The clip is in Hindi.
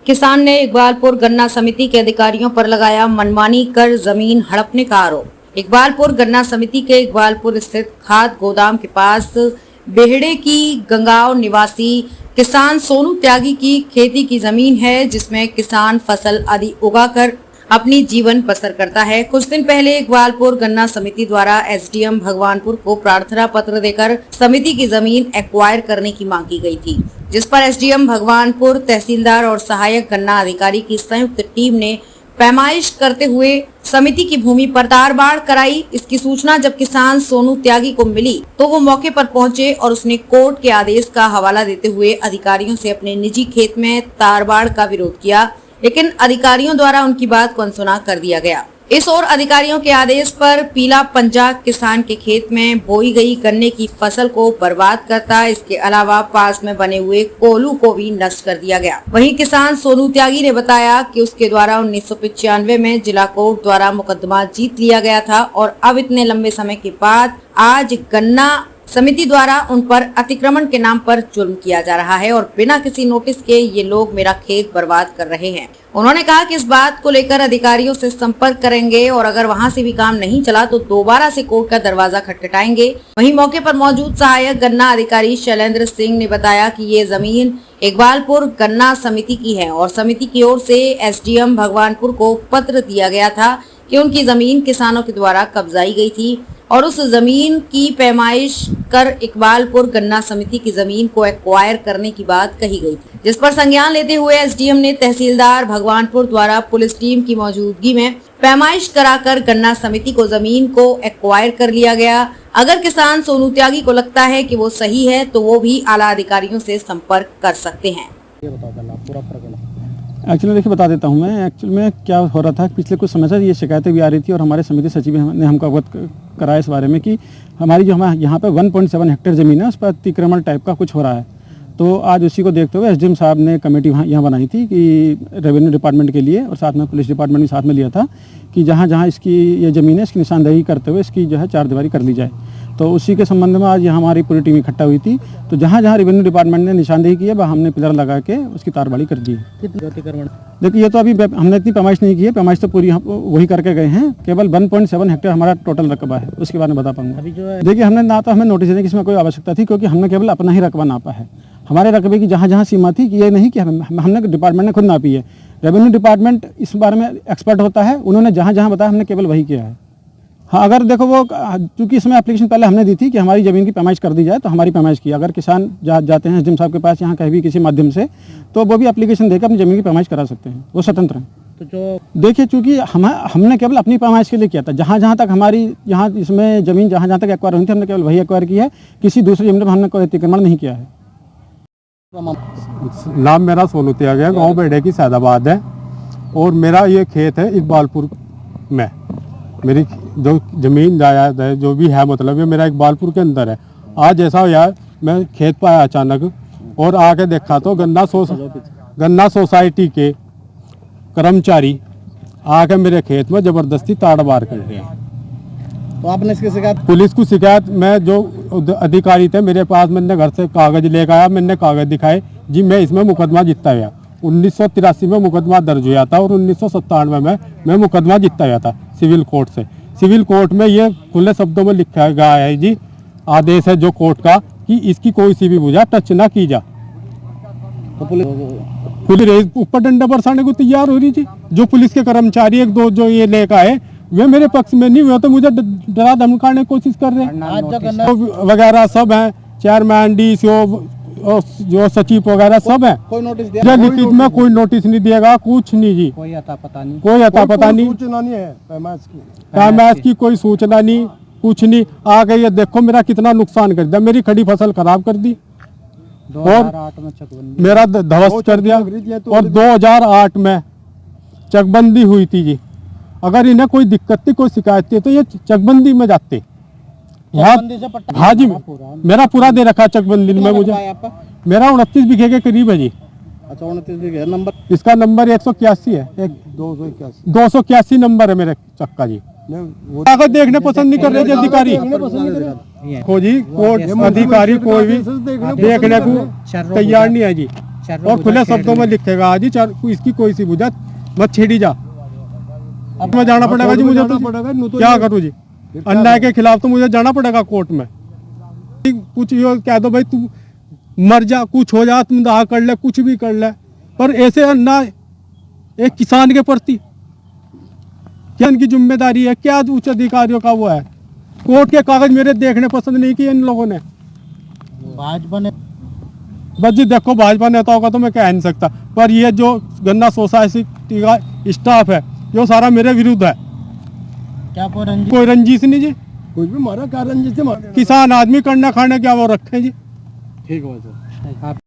किसान ने इकबालपुर गन्ना समिति के अधिकारियों पर लगाया मनमानी कर जमीन हड़पने का आरोप। इकबालपुर गन्ना समिति के इकबालपुर स्थित खाद गोदाम के पास बेहड़े की गंगाव निवासी किसान सोनू त्यागी की खेती की जमीन है, जिसमें किसान फसल आदि उगाकर अपनी जीवन बसर करता है। कुछ दिन पहले इकबालपुर गन्ना समिति द्वारा एसडीएम भगवानपुर को प्रार्थना पत्र देकर समिति की जमीन एक्वायर करने की मांग की गई थी, जिस पर एसडीएम भगवानपुर, तहसीलदार और सहायक गन्ना अधिकारी की संयुक्त टीम ने पैमाइश करते हुए समिति की भूमि पर तारबाड़ कराई। इसकी सूचना जब किसान सोनू त्यागी को मिली तो वो मौके पर पहुंचे और उसने कोर्ट के आदेश का हवाला देते हुए अधिकारियों से अपने निजी खेत में तारबाड़ का विरोध किया, लेकिन अधिकारियों द्वारा उनकी बात को अनसुना कर दिया गया। इस ओर अधिकारियों के आदेश पर पीला पंजा किसान के खेत में बोई गई गन्ने की फसल को बर्बाद करता, इसके अलावा पास में बने हुए कोल्हू को भी नष्ट कर दिया गया। वहीं किसान सोनू त्यागी ने बताया कि उसके द्वारा 1995 में जिला कोर्ट द्वारा मुकदमा जीत लिया गया था और अब इतने लंबे समय के बाद आज गन्ना समिति द्वारा उन पर अतिक्रमण के नाम पर जुल्म किया जा रहा है और बिना किसी नोटिस के ये लोग मेरा खेत बर्बाद कर रहे हैं। उन्होंने कहा कि इस बात को लेकर अधिकारियों से संपर्क करेंगे और अगर वहां से भी काम नहीं चला तो दोबारा से कोर्ट का दरवाजा खटखटाएंगे। वहीं मौके पर मौजूद सहायक गन्ना अधिकारी शैलेंद्र सिंह ने बताया कि ये जमीन इकबालपुर गन्ना समिति की है और समिति की ओर से एसडीएम भगवानपुर को पत्र दिया गया था कि उनकी जमीन किसानों के द्वारा कब्जाई गई थी और उस जमीन की पैमाइश कर इकबालपुर गन्ना समिति की जमीन को एक्वायर करने की बात कही गई थी, जिस पर संज्ञान लेते हुए एसडीएम ने तहसीलदार भगवानपुर द्वारा पुलिस टीम की मौजूदगी में पैमाइश कराकर गन्ना समिति को जमीन को एक्वायर कर लिया गया। अगर किसान सोनू त्यागी को लगता है कि वो सही है तो वो भी आला अधिकारियों से संपर्क कर सकते हैं। एक्चुअली देखिए बता देता हूँ मैं। एक्चुअल में क्या हो रहा था, पिछले कुछ समय से ये शिकायतें भी आ रही थी और हमारे समिति सचिव ने हमको अवगत कराया इस बारे में कि हमारी जो हमारे यहाँ पे 1.7 हेक्टेयर ज़मीन है उस पर अतिक्रमण टाइप का कुछ हो रहा है। तो आज उसी को देखते हुए एसडीएम साहब ने कमेटी यहाँ बनाई थी कि रेवेन्यू डिपार्टमेंट के लिए और साथ में पुलिस डिपार्टमेंट भी साथ में लिया था कि जहाँ जहाँ इसकी ये ज़मीन है इसकी निशानदेही करते हुए इसकी जो है चारदीवारी कर ली जाए। तो उसी के संबंध में आज यहाँ हमारी पूरी टीम इकट्ठा हुई थी। तो जहाँ जहाँ रेवेन्यू डिपार्टमेंट ने निशानदेही की है वह हमने पिलर लगा के उसकी तारबाड़ी कर दी। देखिए ये तो अभी हमने इतनी पैमाइश नहीं की है, पैमाइश तो पूरी वही करके गए हैं। केवल 1.7 हेक्टेयर हमारा टोटल रकबा है, उसके बारे में बता पाऊंगा। देखिए हमने ना तो हमें नोटिस देने की इसमें कोई आवश्यकता थी, क्योंकि हमने केवल अपना ही रकबा नापा है। हमारे रकबे की जहाँ जहाँ सीमा थी कि ये नहीं कि हमने डिपार्टमेंट ने खुद नापी है। रेवेन्यू डिपार्टमेंट इस बारे में एक्सपर्ट होता है, उन्होंने जहाँ जहाँ बताया हमने केवल वही किया है। हाँ, अगर देखो वो चूँकि इसमें एप्लीकेशन पहले हमने दी थी कि हमारी ज़मीन की पैमाइश कर दी जाए, तो हमारी पैमाइश की। अगर किसान जाते हैं एसडीएम साहब के पास यहाँ कहीं भी किसी माध्यम से, तो वो भी एप्लीकेशन देकर अपनी ज़मीन की पैमाइश करा सकते हैं, वो स्वतंत्र हैं। तो जो देखिए चूँकि हमने केवल अपनी पैमाइश के लिए किया था, जहाँ जहाँ तक हमारी यहाँ इसमें ज़मीन जहाँ जहाँ तक एक्वायर हुई थी हमने केवल वही एक्वायर की है, किसी दूसरी ज़मीन पर हमने कोई अतिक्रमण नहीं किया है। नाम मेरा सोनू त्यागी है, गाँव बेड़े की सैदाबाद है और मेरा ये खेत है इकबालपुर में। मेरी जो ज़मीन जायदाद है जो भी है, मतलब ये मेरा इकबालपुर के अंदर है। आज ऐसा हुआ मैं खेत पर आया अचानक और आके देखा तो गन्ना सोसाइटी के कर्मचारी आके मेरे खेत में ज़बरदस्ती ताड़बाड़ कर रहे हैं। तो आपने इसकी शिकायत पुलिस को शिकायत, मैं जो अधिकारी थे मेरे पास, मैंने घर से कागज़ लेकर आया, मैंने कागज़ दिखाए जी, मैं इसमें मुकदमा जीतता गया। 1983 में मुकदमा दर्ज हुआ था और 1997 में मैं मुकदमा जीतता गया था सिविल कोर्ट से। सिविल कोर्ट में ये खुले शब्दों में लिखा गया है जी, आदेश है जो कोर्ट का कि इसकी कोई सी भी भुजा टच ना की जा। तो पुलिस ऊपर डंडा बरसाने को तैयार हो रही थी। जो पुलिस के कर्मचारी एक दो जो ये लेकर आए वे मेरे पक्ष में नहीं हुआ, तो मुझे डरा धमकाने की कोशिश कर रहे हैं वगैरह सब हैं, चेयरमैन डीसीओ जो सचिव वगैरह सब है। कोई नोटिस दिया? लिखित में कोई नोटिस नहीं दिएगा, कुछ नहीं जी, कोई अता पता नहीं, कोई अता पता नहीं, सूचना नहीं है पैमाइश की कोई सूचना नहीं, कुछ नहीं। आ गई ये देखो मेरा कितना नुकसान कर दिया, मेरी खड़ी फसल खराब कर दी और मेरा ध्वस्त कर दिया। और 2008 में चकबंदी हुई थी जी। अगर इन्हें कोई दिक्कत थी, कोई शिकायत थी, तो ये चकबंदी में जाते। हाँ जी, मेरा पूरा दे रखा चकबंदी में। मुझे मेरा 29 बीघे के करीब है जी। अच्छा, 29 बीघे। नंबर इसका नंबर 181 है, 281 नंबर है मेरे चक्का जी। कागज देखने पसंद नहीं कर रहे थे अधिकारी को जी, कोर्ट अधिकारी कोई भी देखने को तैयार नहीं है जी। और खुले शब्दों में लिखेगा जी इसकी कोई सी बुझा मत छेड़ी जा। अब मैं जाना पड़ेगा जी, मुझे तो क्या करूँ जी, अन्याय के खिलाफ तो मुझे जाना पड़ेगा कोर्ट में। कुछ ये कह दो भाई तू मर जा, कुछ हो जा, तुम दाह कर ले, कुछ भी कर ले, पर ऐसे अन्याय एक किसान के प्रति क्या इनकी जिम्मेदारी है? क्या उच्च अधिकारियों का वो है? कोर्ट के कागज मेरे देखने पसंद नहीं किए इन लोगों ने। भाजपा ने बस जी देखो, भाजपा नेताओं का तो मैं कह नहीं सकता, पर ये जो गन्ना सोसाइटी का स्टाफ है जो सारा मेरे विरुद्ध है। क्या रंजित कोई रंजिश नहीं जी, कुछ भी मारा क्या रंजित से मारा। किसान आदमी करना खाने क्या वो रखे जी। ठीक है सर।